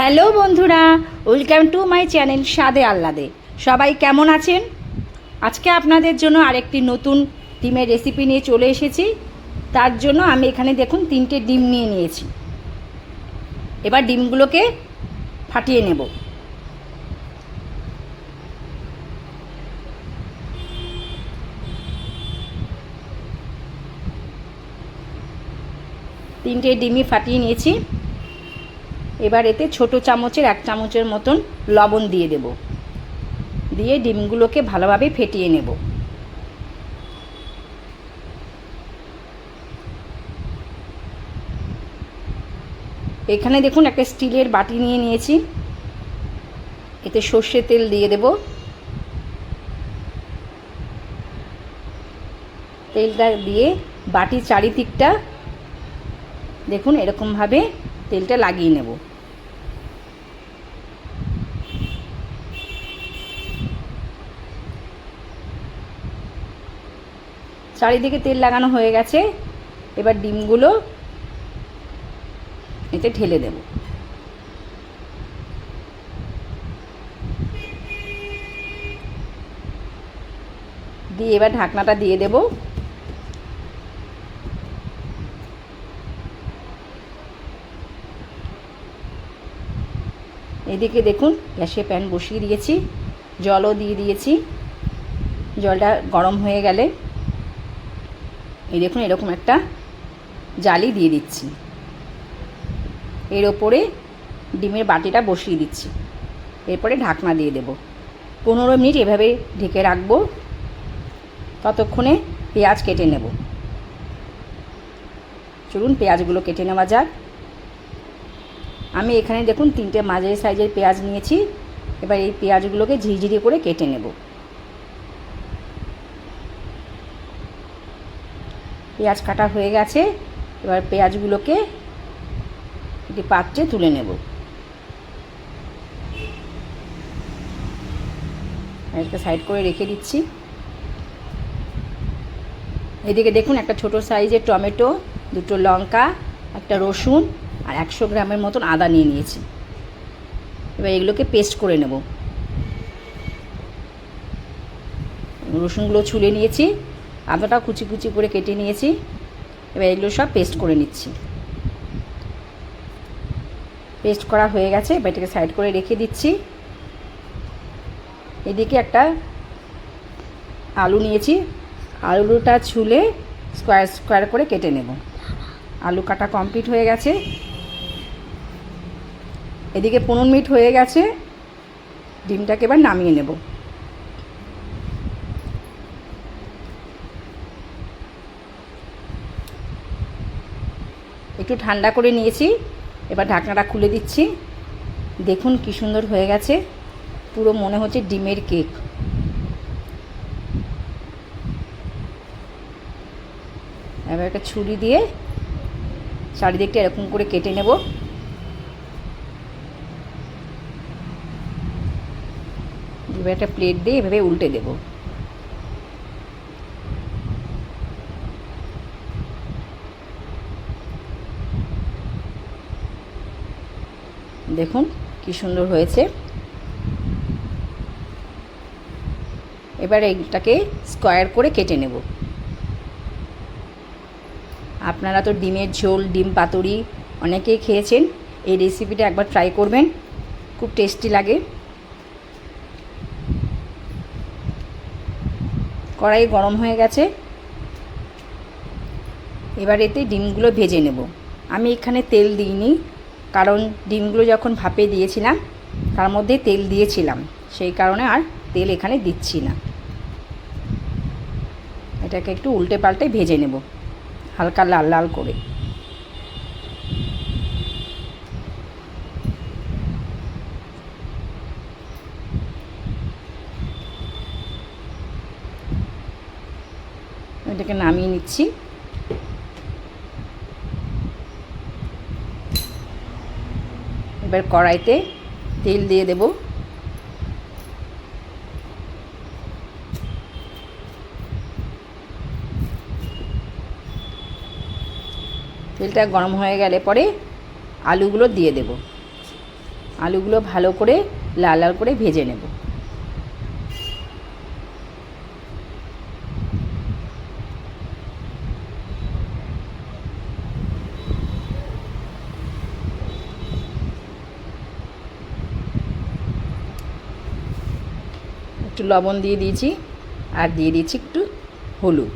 Hello বন্ধুরা, welcome to my channel স্বাদে আহ্লাদে। সবাই কেমন আছেন? আজকে আপনাদের জন্য আরেকটি নতুন ডিমের রেসিপি নিয়ে চলে এসেছি। তার জন্য আমি এখানে দেখুন 3টে ডিম নিয়ে নিয়েছি। এবার ডিমগুলোকে ফাটিয়ে নেব। তিনটে ডিমই ফাটিয়ে নিয়েছি। এবার এতে ছোট চামচের 1 চামচের মতন লবণ দিয়ে দেব, দিয়ে ডিমগুলোকে ভালোভাবে ফেটিয়ে নেব। এখানে দেখুন একটা স্টিলের বাটি নিয়ে নিয়েছি, এতে সর্ষের তেল দিয়ে দেব। তেলটা দিয়ে বাটির চারিদিকটা দেখুন এরকমভাবে তেলটা লাগিয়ে নেব। চারিদিকে তেল লাগানো হয়ে গেছে। এবার ডিমগুলো এতে ঢেলে দেব। দিয়ে এবার ঢাকনাটা দিয়ে দেব। এদিকে দেখুন গ্যাসে প্যান বসিয়ে দিয়েছি, জলও দিয়ে দিয়েছি। জলটা গরম হয়ে গেলে এই দেখুন এরকম একটা জালি দিয়ে দিচ্ছি। এর ওপরে ডিমের বাটিটা বসিয়ে দিচ্ছি। এরপরে ঢাকনা দিয়ে দেব। 15 মিনিট এভাবে ঢেকে রাখবো। ততক্ষণে পেঁয়াজ কেটে নেব। চলুন পেঁয়াজগুলো কেটে নেওয়া যাক। আমি এখানে দেখুন 3টে মাঝারি সাইজের পেঁয়াজ নিয়েছি। এবার এই পেঁয়াজগুলোকে ঝিরিঝিরি করে কেটে নেব। পেঁয়াজ কাটা হয়ে গেছে। এবার পেঁয়াজগুলোকে একটি পাত্রে তুলে নেব। একটা সাইড করে রেখে দিচ্ছি। এদিকে দেখুন একটা ছোট সাইজের টমেটো, 2টো লঙ্কা, একটা রসুন আর 100 গ্রামের মতন আদা নিয়ে নিয়েছি। এবার এগুলোকে পেস্ট করে নেব। রসুনগুলো ছুলে নিয়েছি, আদাটা কুচি কুচি করে কেটে নিয়েছি। এবার এগুলো সব পেস্ট করে নিচ্ছি। পেস্ট করা হয়ে গেছে। এবার এটাকে সাইড করে রেখে দিচ্ছি। এদিকে একটা আলু নিয়েছি, আলুটা ছুলে স্কোয়ার স্কোয়ার করে কেটে নেব। আলু কাটা কমপ্লিট হয়ে গেছে। এদিকে 15 মিনিট হয়ে গেছে। ডিমটাকে এবার নামিয়ে নেব। একটু ঠান্ডা করে নিয়েছি। এবার ঢাকনাটা খুলে দিচ্ছি। দেখুন কি সুন্দর হয়ে গেছে, পুরো মনে হচ্ছে ডিমের কেক। এবার একটা ছুরি দিয়ে চারিদিকটা এরকম করে কেটে নেব। এবার একটা প্লেট দিয়ে এভাবে উল্টে দেব। দেখুন কি সুন্দর হয়েছে। এবার এইটাকে স্কোয়ার করে কেটে নেব। আপনারা তো ডিমের ঝোল, ডিম পাতুরি অনেকেই খেয়েছেন। এই রেসিপিটা একবার ট্রাই করবেন, খুব টেস্টি লাগে। কড়াই গরম হয়ে গেছে। এবার এতে ডিমগুলো ভেজে নেব। আমি এখানে তেল দিইনি, কারণ ডিমগুলো যখন ভাপে দিয়েছিলাম তার মধ্যে তেল দিয়েছিলাম, সেই কারণে আর তেল এখানে দিচ্ছি না। এটাকে একটু উল্টে পাল্টে ভেজে নেব হালকা লাল লাল করে। এটাকে নামিয়ে নিচ্ছি। এবার কড়াইতে তেল দিয়ে দেব। তেলটা গরম হয়ে গেলে পরে আলুগুলো দিয়ে দেব। আলুগুলো ভালো করে লাল লাল করে ভেজে নেব। একটু লবণ দিয়ে দিয়েছি আর দিয়ে দিয়েছি একটু হলুদ।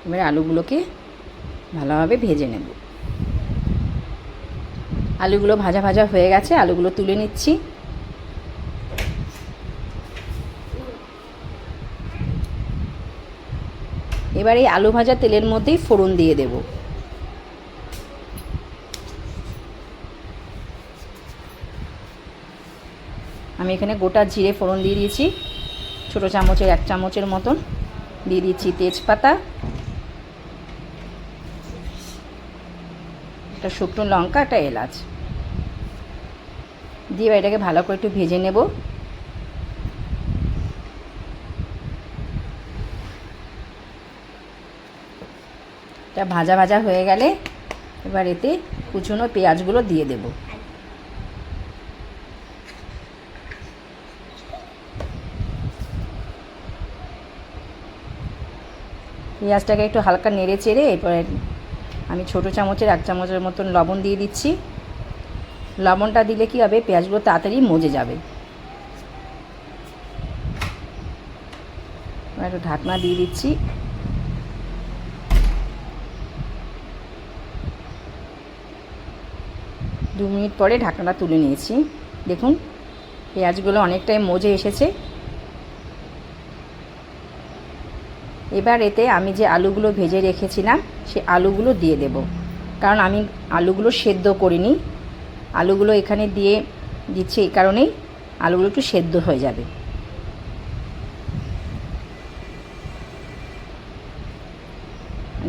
এবারে আলুগুলোকে ভালোভাবে ভেজে নেব। আলুগুলো ভাজা ভাজা হয়ে গেছে, আলুগুলো তুলে নিচ্ছি। এবার এই আলু ভাজা তেলের মধ্যেই ফোড়ন দিয়ে দেব। আমি এখানে গোটা জিরে ফোড়ন দিয়ে দিয়েছি, ছোটো চামচের 1 চামচের মতন। দিয়ে দিচ্ছি তেজপাতা, একটা শুকনো লঙ্কা, একটা এলাচ দিয়ে এটাকে ভালো করে একটু ভেজে নেব। এটা ভাজা ভাজা হয়ে গেলে এবার এতে কুচনো পেঁয়াজগুলো দিয়ে দেব। পেঁয়াজটাকে একটু হালকা নেড়ে চেড়ে এরপরে আমি ছোটো চামচের 1 চামচের মতন লবণ দিয়ে দিচ্ছি। লবণটা দিলে কি হবে, পেঁয়াজগুলো তাড়াতাড়ি মজে যাবে। একটু ঢাকনা দিয়ে দিচ্ছি। দু মিনিট পরে ঢাকনাটা তুলে নিয়েছি। দেখুন পেঁয়াজগুলো অনেকটাই মজে এসেছে। এবার এতে আমি যে আলুগুলো ভেজে রেখেছিলাম সে আলুগুলো দিয়ে দেব, কারণ আমি আলুগুলো সেদ্ধ করিনি। আলুগুলো এখানে দিয়ে দিচ্ছি এই কারণেই আলুগুলো একটু সেদ্ধ হয়ে যাবে।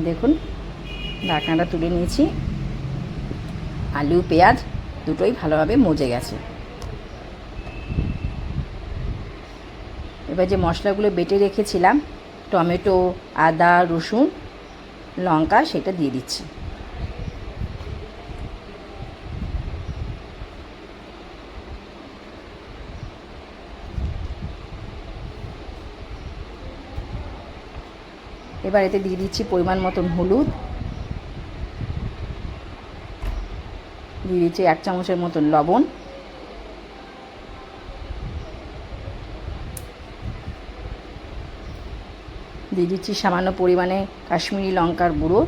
দেখুন ঢাকনাটা তুলে নিয়েছি, আলু পেঁয়াজ দুটোই ভালোভাবে মজে গেছে। এবার যে মশলাগুলো বেটে রেখেছিলাম, টমেটো, আদা, রসুন, লঙ্কা, সেটা দিয়ে দিচ্ছি। এবার এতে দিয়ে দিচ্ছি পরিমাণ মতন হলুদ, দিয়ে দিচ্ছি 1 চামচের মতন লবণ, দিয়ে দিচ্ছি সামান্য পরিমাণে কাশ্মীরি লঙ্কার গুঁড়ো,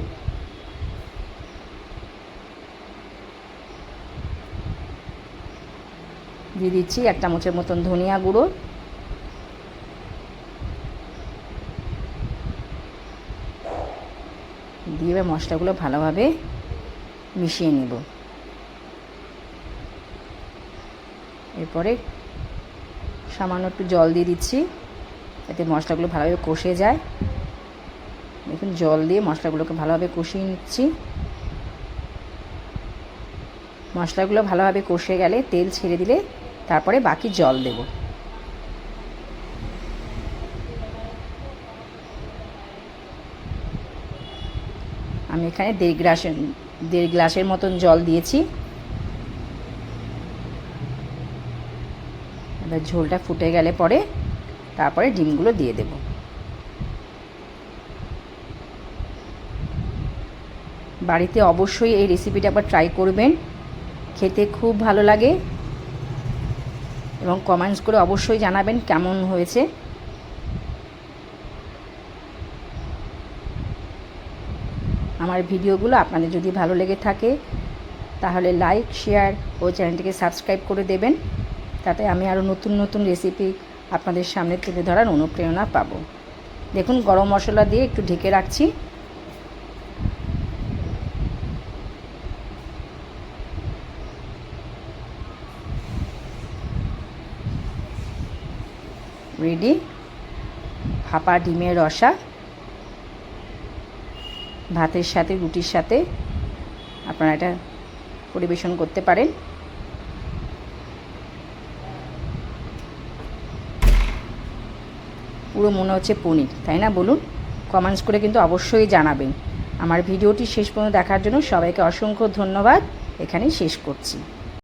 দিয়ে দিচ্ছি 1 চামচের মতন ধনিয়া গুঁড়ো, দিয়ে এবার মশলাগুলো ভালোভাবে মিশিয়ে নেব। এরপরে সামান্য একটু জল দিয়ে দিচ্ছি, এতে মশলাগুলো ভালোভাবে কষে যায়। দেখুন জল দিয়ে মশলাগুলোকে ভালোভাবে কষিয়ে নিচ্ছি। মশলাগুলো ভালোভাবে কষে গেলে তেল ছেড়ে দিলে তারপরে বাকি জল দেব। আমি এখানে 1.5 গ্লাসের মতন জল দিয়েছি। এবার ঝোলটা ফুটে গেলে পরে তারপরে ডিমগুলো দিয়ে দেব। বাড়িতে অবশ্যই এই রেসিপিটা একবার ট্রাই করবেন, খেতে খুব ভালো লাগে এবং কমেন্টস করে অবশ্যই জানাবেন কেমন হয়েছে। আমার ভিডিওগুলো আপনাদের যদি ভালো লেগে থাকে তাহলে লাইক, শেয়ার ও চ্যানেলটিকে সাবস্ক্রাইব করে দেবেন, তাতে আমি আরও নতুন নতুন রেসিপি আপনাদের সামনে তুলে ধরার অনুপ্রেরণা পাবো। দেখুন গরম মশলা দিয়ে একটু ঢেকে রাখছি। রেডি ভাপা ডিমের রসা, ভাতের সাথে রুটির সাথে আপনারা এটা পরিবেশন করতে পারেন। পুরো মনে হচ্ছে পনির, তাই না বলুন? কমেন্টস করে কিন্তু অবশ্যই জানাবেন। আমার ভিডিওটি শেষ পর্যন্ত দেখার জন্য সবাইকে অসংখ্য ধন্যবাদ। এখানেই শেষ করছি।